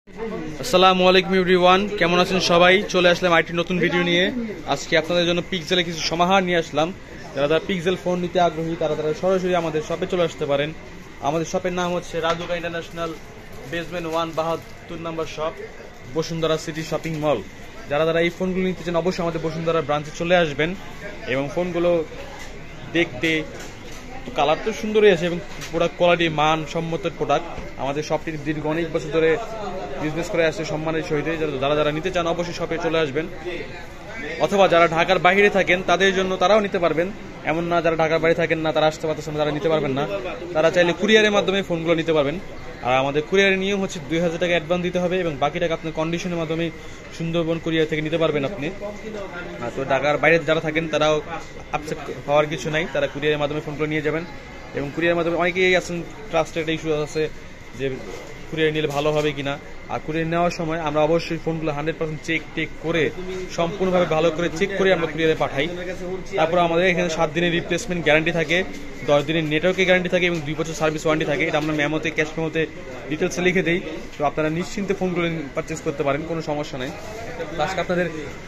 আসসালামু আলাইকুম এভরিওয়ান, কেমন আছেন সবাই? চলে আসলাম আইটি নতুন ভিডিও নিয়ে। আজকে আপনাদের জন্য পিক্সেলের কিছু সমাহার নিয়ে আসলাম। যারা পিক্সেল ফোন নিতে আগ্রহী তারা সরাসরি আমাদের শপে চলে আসতে পারেন। আমাদের শপের নাম হচ্ছে রাজুকা ইন্টারন্যাশনাল বেসমেন্ট 1 72 নম্বর shop, Bashundhara city shopping mall. যারা এই ফোনগুলো নিতে চান অবশ্যই আমাদের বসুন্ধরা ব্রাঞ্চে চলে আসবেন এবং ফোনগুলো দেখতে কালার তো সুন্দরই আছে এবং প্রোডাক্ট কোয়ালিটি মান সম্মত প্রোডাক্ট। আমাদের শপটি দীর্ঘ অনেক বছর ধরে বিজনেস করে আসছে সম্মানের সহিত। যারা নিতে চান অবশ্যই শপে চলে আসবেন, অথবা যারা ঢাকার বাইরে থাকেন তাদের জন্য তারাও নিতে পারবেন। এমন না যারা ঢাকার বাইরে থাকেন না তারা আসতে পারতেছেন, তারা নিতে পারবেন না, তারা চাইলে কুরিয়ারের মাধ্যমে ফোনগুলো নিতে পারবেন। আর আমাদের কুরিয়ারের নিয়ম হচ্ছে 2000 টাকা অ্যাডভান্স দিতে হবে এবং বাকি টাকা আপনার কন্ডিশনের মাধ্যমে সুন্দরবন কুরিয়ার থেকে নিতে পারবেন আপনি। তো ঢাকার বাইরে যারা থাকেন তারাও আপসেট হওয়ার কিছু নাই, তারা কুরিয়ারের মাধ্যমে ফোনগুলো নিয়ে যাবেন। এবং কুরিয়ারের মাধ্যমে অনেকেই আছেন ট্রাস্টের একটা ইস্যু আছে যে কুরিয়ার নিলে ভালো হবে কিনা। আর কুরিয়ার নেওয়ার সময় আমরা অবশ্যই ফোনগুলো 100% চেক করে সম্পূর্ণভাবে ভালো করে চেক করে আমরা কুরিয়ারে পাঠাই। তারপর আমাদের এখানে 7 দিনের রিপ্লেসমেন্ট গ্যারান্টি থাকে, 10 দিনের নেটওয়ার্কের গ্যারান্টি থাকে এবং 2 বছর সার্ভিস ওয়ারেন্টি থাকে। এটা আমরা মেমোতে ক্যাশ মেমোতে ডিটেলসে লিখে দিই। তো আপনারা নিশ্চিন্তে ফোনগুলো পারচেস করতে পারেন, কোনো সমস্যা নেই। আজকে আপনাদের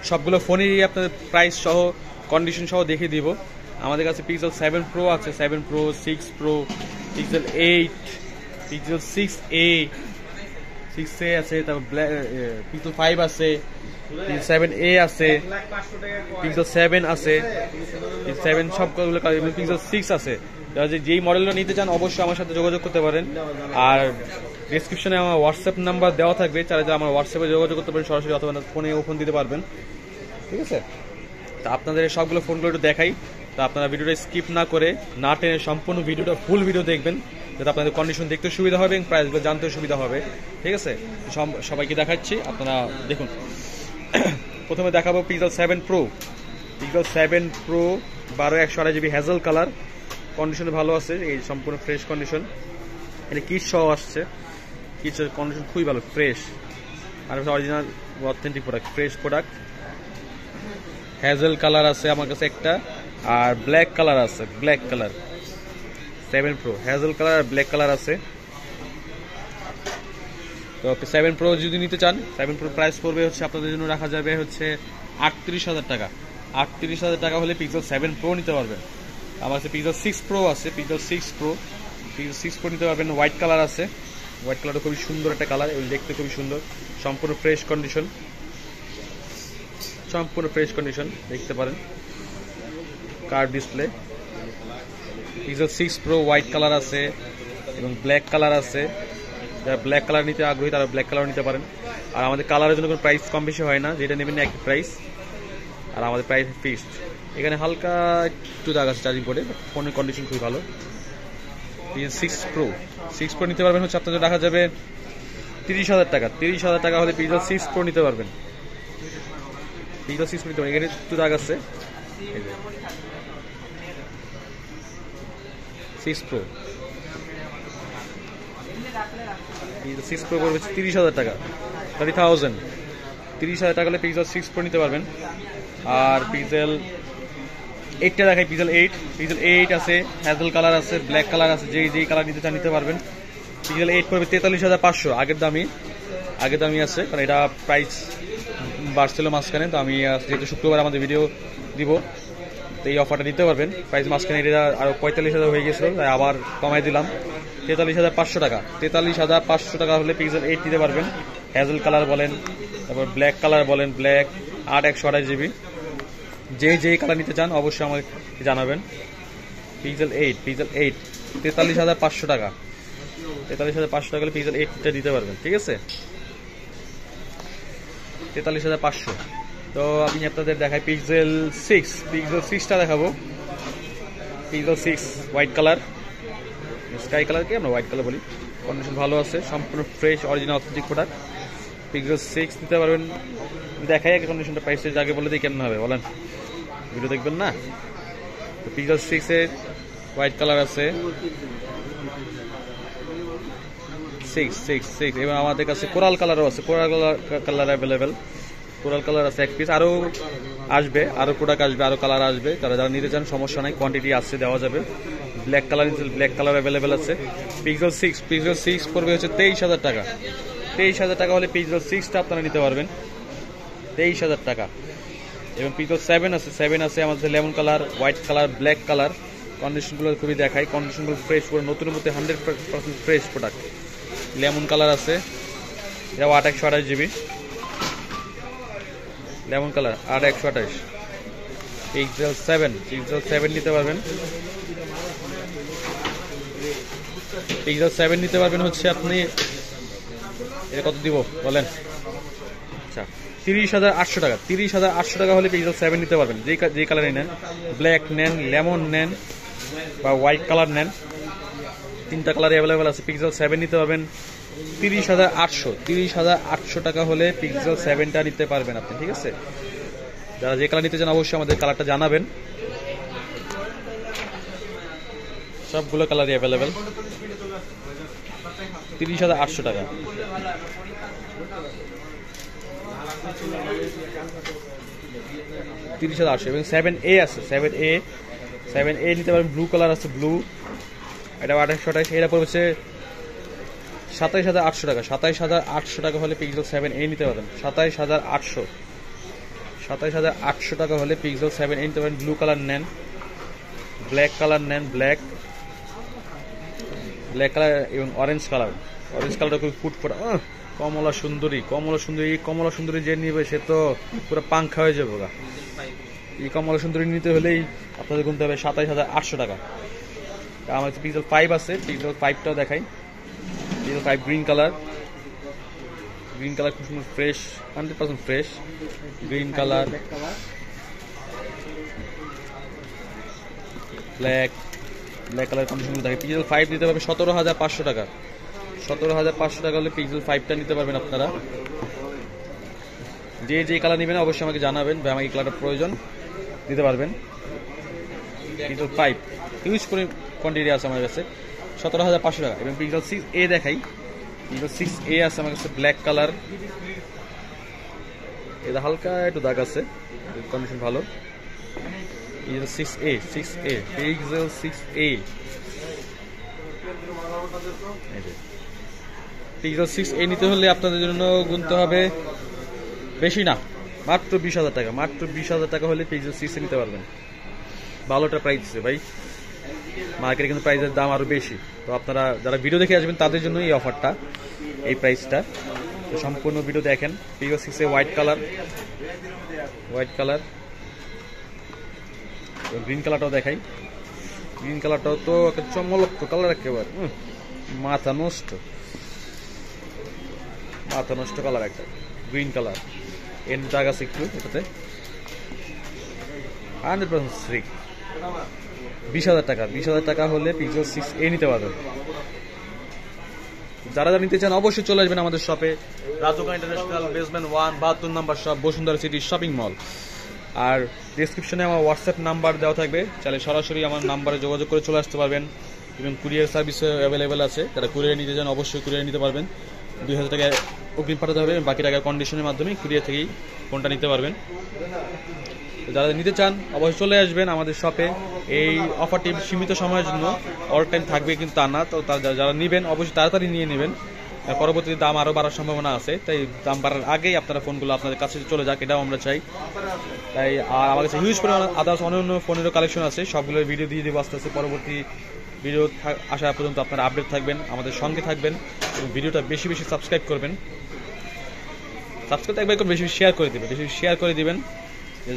সবগুলো ফোনেরই আপনাদের প্রাইস সহ কন্ডিশন সহ দেখিয়ে দিব। আমাদের কাছে পিক্সেল 7 প্রো আছে, 7 pro, 6 pro, pixel 8, pixel 6a আছে, তারপর পিক্সেল 5 আছে, পিক্সেল 7a আছে, পিক্সেল 7 আছে, পিক্সেল 7 সবগুলো, পিক্সেল 6 আছে। যেই মডেলটা নিতে চান অবশ্যই আমার সাথে যোগাযোগ করতে পারেন। আর ডেসক্রিপশনে আমার হোয়াটসঅ্যাপ নাম্বার দেওয়া থাকবে, যারা আমার হোয়াটসঅ্যাপে যোগাযোগ করতে পারেন সরাসরি, অথবা ফোনে ফোন দিতে পারবেন। ঠিক আছে, তা আপনাদের সবগুলো ফোনগুলো একটু দেখাই। তা আপনারা ভিডিওটা স্কিপ না করে না টেনে সম্পূর্ণ ভিডিওটা ফুল ভিডিও দেখবেন, যাতে আপনাদের কন্ডিশন দেখতে সুবিধা হবে এবং প্রাইসগুলো জানতে সুবিধা হবে। ঠিক আছে, সবাইকে দেখাচ্ছি, আপনারা দেখুন। প্রথমে দেখাবো pixel 7 pro. Pixel 7 pro 12/128 GB hazel colour, condition ভালো আছে, এই সম্পূর্ণ ফ্রেশ কন্ডিশন। এটা কিট সহ আসছে, কিটের কন্ডিশন খুবই ভালো, ফ্রেশ আর original authentic product, fresh product. Hazel colour আছে আমার কাছে একটা, আর ব্ল্যাক কালার আছে, black colour 7 pro hazel colour আর ব্ল্যাক কালার আছে। তো 7 প্রো যদি নিতে চান, 7 প্রো প্রাইস পড়বে হচ্ছে আপনাদের জন্য রাখা যাবে হচ্ছে 38,000 টাকা। 38,000 টাকা হলে পিক্সেল 7 প্রো নিতে পারবেন। আমার কাছে পিক্সেল 6 প্রো আছে, পিক্সেল 6 প্রো নিতে পারবেন। হোয়াইট কালার আছে, হোয়াইট কালারটা খুবই সুন্দর একটা কালার, দেখতে খুবই সুন্দর, সম্পূর্ণ ফ্রেশ কন্ডিশন, সম্পূর্ণ ফ্রেশ কন্ডিশন দেখতে পারেন। Curve display. Pixel 6 pro white colour আছে এবং ব্ল্যাক কালার আছে। যারা ব্ল্যাক কালার নিতে আগ্রহী তারা ব্ল্যাক কালার নিতে পারেন। আর আমাদের কালারের জন্য কোনো প্রাইস কম বেশি হয় না, যেটা নেবেন একই প্রাইস, আর আমাদের প্রাইস ফিক্সড। এখানে হালকা একটু দাগ আছে চার্জিং পোর্টে, ফোনের কন্ডিশন খুবই ভালো। পিক্সেল 6 প্রো নিতে পারবেন হচ্ছে আপনাদের রাখা যাবে 30,000 টাকা। 30,000 টাকা হলে পিক্সেল 6 প্রো নিতে পারবেন। পিক্সেল 6 প্রো নিতে পারবেন, এখানে একটু দাগ আছে। 6 প্রো পড়বে 30,000 টাকা, 30,000 টাকা হলে পিক্সেল 6 প্রো নিতে পারবেন। আর পিক্সেল 8টা দেখাই, পিক্সেল 8 আছে, হ্যাজেল কালার আছে, ব্ল্যাক কালার আছে, যেই কালার নিতে চান নিতে পারবেন। পিক্সেল 8 পড়বে 43,500, আগের দামি আছে, কারণ এটা প্রাইস বাড়ছিল মাঝখানে। তো আমি যেহেতু শুক্রবার আমাদের ভিডিও দিব, তো এই অফারটা নিতে পারবেন। প্রাইস মাঝখানে এটা আরো 45,000 হয়ে গেছিল, তাই আবার কমাই দিলাম 43,500 টাকা। 43,500 টাকা হলে পিক্সেল 8 নিতে পারবেন। হ্যাজেল কালার বলেন, তারপর ব্ল্যাক কালার বলেন, ব্ল্যাক 8/128 GB, যেই কালার নিতে চান অবশ্যই আমাকে জানাবেন। পিক্সেল 8 43,500 টাকা। 43,500 টাকা হলে পিক্সেল 8টা দিতে পারবেন। ঠিক আছে, 43,500। তো আমি আপনাদের দেখাই পিক্সেল 6টা দেখাবো। পিক্সেল 6 হোয়াইট কালার, স্কাই কালারকে আমরা হোয়াইট কালার বলি, কন্ডিশন ভালো আছে, সম্পূর্ণ fresh original authentic product. Pixel 6 নিতে পারবেন। দেখাই আগে কন্ডিশনটা, প্রাইস আগে বলে দিই কেমন হবে, বলেন, ভিডিও দেখবেন না? তো পিক্সেল 6 এর হোয়াইট কালার আছে, 6 এবং আমাদের কাছে কোরাল কালারও আছে, coral colour available, coral colour আছে এক পিস, আরো আসবে, আরো প্রোডাক্ট আসবে, আরো কালার আসবে। যারা নিতে চান সমস্যা নাই, কোয়ান্টিটি আছে, দেওয়া যাবে। ব্ল্যাক কালার অ্যাভেলেবেল আছে। পিক্সেল 6 পড়বে হচ্ছে 23,000 টাকা। 23,000 টাকা হলে পিক্সেল 6টা আপনারা নিতে পারবেন, 23,000 টাকা। এবং পিক্সেল 7 আছে, 7 আছে আমাদের lemon colour, white colour, black colour. কন্ডিশনগুলো খুবই দেখাই, কন্ডিশনগুলো ফ্রেশ, পুরো নতুনের মধ্যে 100% ফ্রেশ প্রোডাক্ট। লেমন কালার আছে, এটা 8/128 GB লেমন কালার, 8/128। পিক্সেল 7 নিতে পারবেন, পিক্সেল 7 নিতে পারবেন হচ্ছে আপনি, এটা কত দিব বলেন? আচ্ছা 30,800 টাকা, 30,800 টাকা হলে পিক্সেল 7 নিতে পারবেন। যে কালারই নেন, ব্ল্যাক নেন, লেমন নেন বা হোয়াইট কালার নেন, 3টা কালার অ্যাভেলেবেল আছে। পিক্সেল 7 নিতে পারবেন 30,800 টাকা হলে পিক্সেল 7টা নিতে পারবেন আপনি, ঠিক আছে? যারা যে কালার নিতে চান অবশ্যই আমাদের কালারটা জানাবেন, সবগুলো কালারই অ্যাভেলেবেল। 30,800 টাকা। 30,800 এবং 7A আছে, 7A নিতে পারবেন, ব্লু কালার আছে, ব্লু, এটা 8/128, এটা পড়ছে 27,800 টাকা। 27,800 টাকা হলে পিক্সেল 7A নিতে পারবেন, 27,800 টাকা হলে পিক্সেল 7A নিতে পারেন। ব্লু কালার নেন, ব্ল্যাক কালার নেন, ব্ল্যাক কালার এবং অরেঞ্জ কালারটা খুব ফুটফুটা, কমলা সুন্দরী, কমলা সুন্দরী যে নিবে সে তো পুরো পাংখা হয়ে যাবে। এই কমলা সুন্দরী নিতে হলেই আপনাদের গুনতে হবে 27,800 টাকা। আমার পিক্সেল 5 আছে, পিক্সেল 5টাও দেখাই। পিক্সেল 5 গ্রিন কালার খুব সুন্দর, fresh, 100% fresh green colour. Black colour কন্ডিশনগুলো দেখে। পিক্সেল 5 দিতে পারবে 17,500 টাকা। 17,500 টাকা হলে পিক্সেল 5টা নিতে পারবেন আপনারা। যে কালার নেবেন অবশ্যই আমাকে জানাবেন, ভাই আমার এই কালারটা প্রয়োজন, দিতে পারবেন। পিক্সেল 5 হিউজ কোয়ান্টিটি আছে আমার কাছে, 17,500 টাকা। এবং পিক্সেল 6A দেখাই, পিক্সেল 6A আছে আমার কাছে, ব্ল্যাক কালার, এটা হালকা একটু দাগ আছে, কন্ডিশন ভালো। Pixel 6A, pixel 6A, pixel 6A নিতে হলে আপনাদের জন্য গুনতে হবে বেশি না, মাত্র 20,000 টাকা। মাত্র 20,000 টাকা হলে পিক্সেল 6A নিতে পারবেন। ভালোটা প্রাইস দিচ্ছে ভাই, মার্কেটে কিন্তু প্রাইসের দাম আরো বেশি। তো আপনারা যারা ভিডিও দেখে আসবেন তাদের জন্য এই অফারটা, এই প্রাইসটা। তো সম্পূর্ণ ভিডিও দেখেন। Pixel 6A white colour, green কালারটাও দেখাই। গ্রিন কালারটাও তো একটা চমলক্ষ কালার, একেবারে মাথা নষ্ট কালার একটা গ্রিন কালার। এন্ড দাগ আছে একটু এটাতে, 100% স্ট্রিক। 20,000 টাকা। 20,000 টাকা হলে পিক্সেল 6A নিতে পারবেন। যারা নিতে চান অবশ্যই চলে আসবেন আমাদের শপে, রাজুকা ইন্টারন্যাশনাল, বেসমেন্ট 1, 72 নম্বর shop, Bashundhara city shopping mall. আর ডেসক্রিপশনে আমার হোয়াটসঅ্যাপ নাম্বার দেওয়া থাকবে, চাইলে সরাসরি আমার নাম্বারে যোগাযোগ করে চলে আসতে পারবেন। এবং কুরিয়ার সার্ভিসও অ্যাভেলেবেল আছে, যারা কুরিয়ার নিতে চান অবশ্যই কুরিয়ার নিতে পারবেন। 2,000 টাকা অগ্রিম পাঠাতে হবে, বাকি টাকা কন্ডিশনের মাধ্যমে কুরিয়ার থেকেই ফোনটা নিতে পারবেন। যারা নিতে চান অবশ্যই চলে আসবেন আমাদের শপে। এই অফারটি সীমিত সময়ের জন্য, অল টাইম থাকবে কিন্তু তা না। তো যারা নেবেন অবশ্যই তাড়াতাড়ি নিয়ে নেবেন, পরবর্তীতে দাম আরও বাড়ার সম্ভাবনা আছে। তাই দাম বাড়ার আগেই আপনারা ফোনগুলো আপনাদের কাছে চলে যাক, এটাও আমরা চাই। তাই আর আমার কাছে হিউজ পরিমাণ আদার্স অন্যান্য ফোনেরও কালেকশন আছে, সবগুলোর ভিডিও দিয়ে দেবো আস্তে আস্তে। পরবর্তী ভিডিও আসা পর্যন্ত আপনারা আপডেট থাকবেন, আমাদের সঙ্গে থাকবেন এবং ভিডিওটা বেশি সাবস্ক্রাইব করবেন। সাবস্ক্রাইব একবার বেশি শেয়ার করে দিবেন,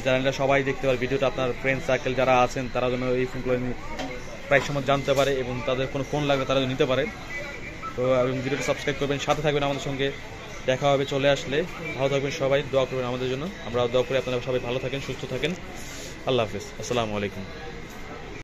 চ্যানেলটা সবাই দেখতে পারে। ভিডিওটা আপনার ফ্রেন্ড সার্কেল যারা আছেন তারা যেন এই ফোনগুলো প্রাইস সম্বন্ধে জানতে পারে এবং তাদের কোনো ফোন লাগবে তারা নিতে পারে। তো এবং ভিডিওটা সাবস্ক্রাইব করবেন, সাথে থাকবেন আমাদের সঙ্গে। দেখা হবে চলে আসলে। ভালো থাকবেন সবাই, দোয়া করবেন আমাদের জন্য, আমরা দোয়া করি আপনারা সবাই ভালো থাকেন, সুস্থ থাকেন। আল্লাহ হাফেজ, আসসালামু আলাইকুম।